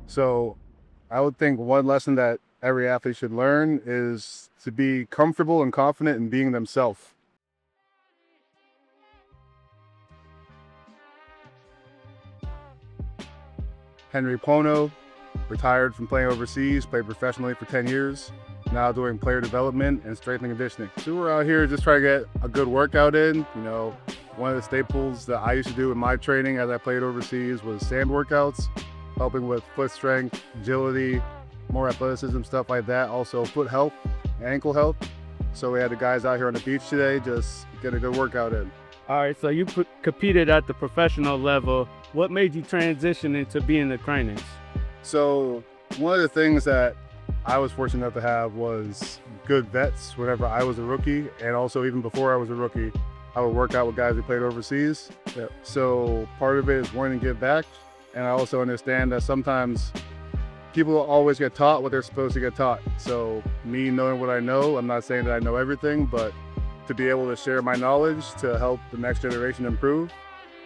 So I would think one lesson that every athlete should learn is to be comfortable and confident in being themselves. Henry Pwono, retired from playing overseas, played professionally for 10 years, now doing player development and strength and conditioning. So we're out here just trying to get a good workout in. One of the staples that I used to do in my training as I played overseas was sand workouts, helping with foot strength, agility, more athleticism, stuff like that. Also foot health, ankle health. So we had the guys out here on the beach today, just get a good workout in. All right, so you competed at the professional level. What made you transition into being the trainers? So one of the things that I was fortunate enough to have was good vets whenever I was a rookie, and also even before I was a rookie, I would work out with guys who played overseas. Yep. So part of it is wanting to give back, and I also understand that sometimes people don't always get taught what they're supposed to get taught. So me knowing what I know, I'm not saying that I know everything, but to be able to share my knowledge to help the next generation improve,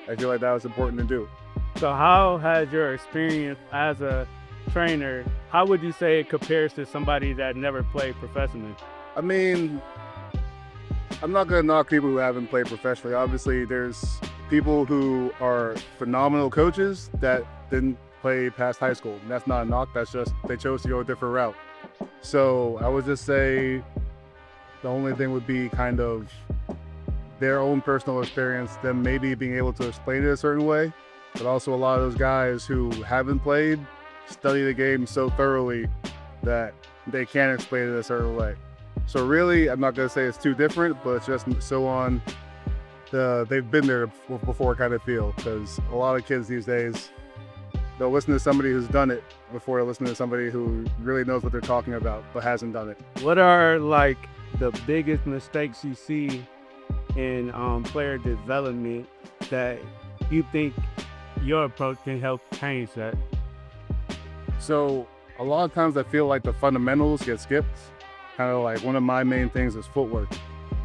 I feel like that was important to do. So how has your experience as a trainer, how would you say it compares to somebody that never played professionally? I mean, I'm not gonna knock people who haven't played professionally. Obviously, there's people who are phenomenal coaches that didn't play past high school. And that's not a knock, that's just they chose to go a different route. So I would just say the only thing would be kind of their own personal experience, them maybe being able to explain it a certain way, but also a lot of those guys who haven't played study the game so thoroughly that they can't explain it a certain way. So really, I'm not gonna say it's too different, but it's just so on they've been there before kind of feel, because a lot of kids these days, they'll listen to somebody who's done it before they listen to somebody who really knows what they're talking about but hasn't done it. What are like the biggest mistakes you see in player development that you think your approach can help change that? So a lot of times I feel like the fundamentals get skipped. Kind of like one of my main things is footwork.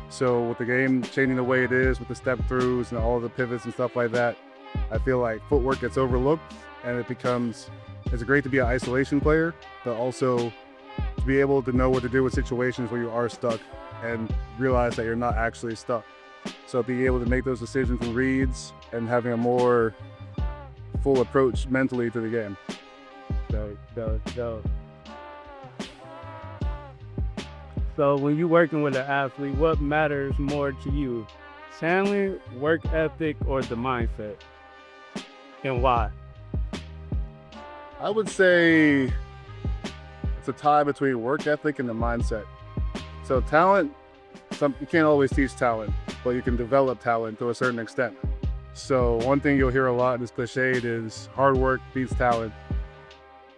So with the game changing the way it is, with the step throughs and all the pivots and stuff like that, I feel like footwork gets overlooked, and it's great to be an isolation player, but also to be able to know what to do with situations where you are stuck and realize that you're not actually stuck. So being able to make those decisions and reads and having a more full approach mentally to the game. So when you're working with an athlete, what matters more to you? Talent, work ethic, or the mindset? And why? I would say it's a tie between work ethic and the mindset. So talent, you can't always teach talent, but you can develop talent to a certain extent. So one thing you'll hear a lot, and it's cliched, is hard work beats talent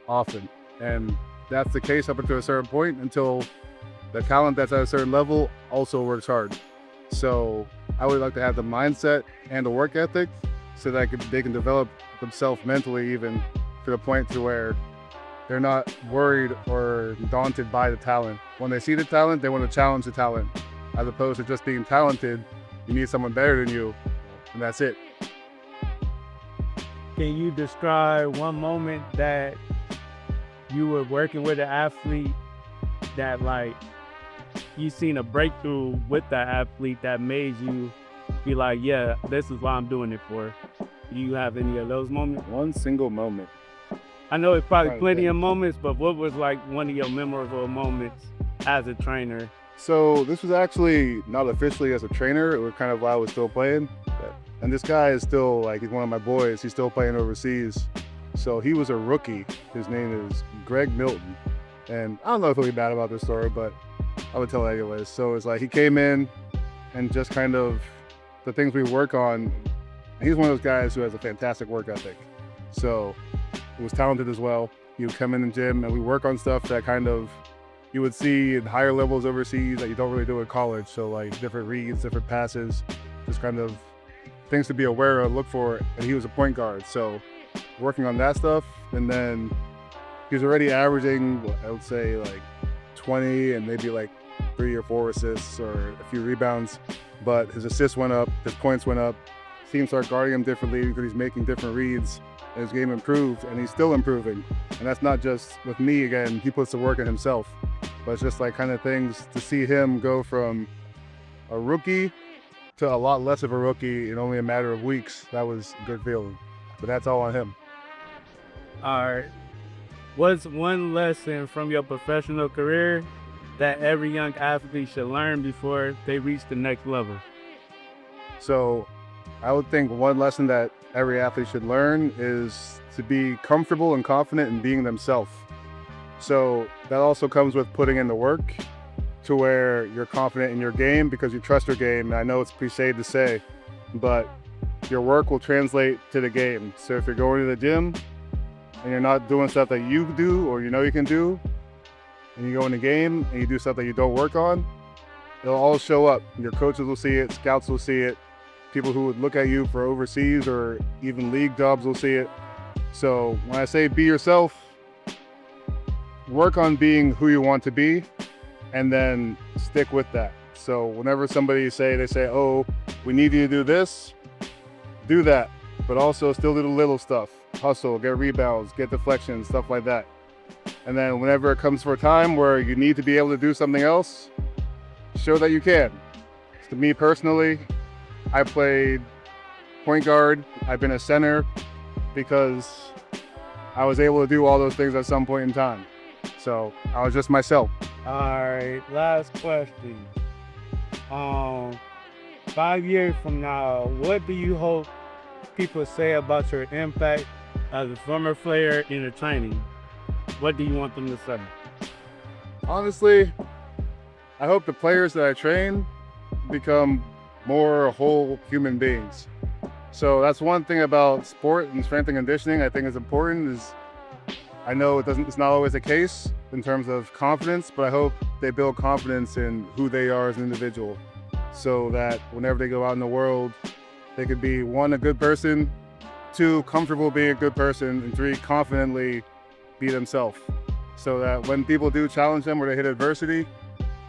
often. And that's the case up until a certain point, until the talent that's at a certain level also works hard. So I would like to have the mindset and the work ethic so that they can develop themselves mentally, even to the point to where they're not worried or daunted by the talent. When they see the talent, they want to challenge the talent. As opposed to just being talented, you need someone better than you, and that's it. Can you describe one moment that you were working with an athlete that like you seen a breakthrough with that athlete that made you be like, yeah, this is what I'm doing it for? Do you have any of those moments? One single moment. I know it's probably plenty of moments, but what was like one of your memorable moments as a trainer? So this was actually not officially as a trainer. It was kind of while I was still playing. And this guy is still he's one of my boys. He's still playing overseas. So he was a rookie. His name is Greg Milton. And I don't know if he'll be bad about this story, but I would tell it anyways. So it's like he came in and just kind of the things we work on. He's one of those guys who has a fantastic work ethic. So he was talented as well. He would come in the gym and we work on stuff that kind of you would see in higher levels overseas that you don't really do in college. So like different reads, different passes, just kind of things to be aware of, look for. And he was a point guard. So working on that stuff. And then he was already averaging, I would say like 20 and maybe like 3 or 4 assists or a few rebounds. But his assists went up, his points went up. Teams start guarding him differently because he's making different reads. and his game improved, and he's still improving. And that's not just with me, again, he puts the work in himself, but it's just like kind of things to see him go from a rookie to a lot less of a rookie in only a matter of weeks. That was a good feeling, but that's all on him. All right. What's one lesson from your professional career that every young athlete should learn before they reach the next level? So I would think one lesson that every athlete should learn is to be comfortable and confident in being themselves. So that also comes with putting in the work to where you're confident in your game because you trust your game. And I know it's cliche to say, but your work will translate to the game. So if you're going to the gym and you're not doing stuff that you do or you know you can do, and you go in the game and you do stuff that you don't work on, it'll all show up. Your coaches will see it, scouts will see it, people who would look at you for overseas or even league jobs will see it. So when I say be yourself, work on being who you want to be and then stick with that. So whenever they say, oh, we need you to do this, do that, but also still do the little stuff. Hustle, get rebounds, get deflections, stuff like that. And then whenever it comes for a time where you need to be able to do something else, show that you can. To me personally, I played point guard, I've been a center because I was able to do all those things at some point in time. So I was just myself. All right, last question. 5 years from now, what do you hope people say about your impact as a former player entertaining? What do you want them to say? Honestly, I hope the players that I train become more whole human beings. So that's one thing about sport and strength and conditioning I think is important is I know it's not always the case in terms of confidence, but I hope they build confidence in who they are as an individual so that whenever they go out in the world, they could be 1, a good person, 2, comfortable being a good person, and 3, confidently be themselves. So that when people do challenge them or they hit adversity,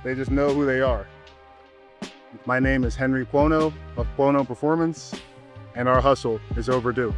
they just know who they are. My name is Henry Pwono of Pwono Performance, and Our Hustle Is Overdue.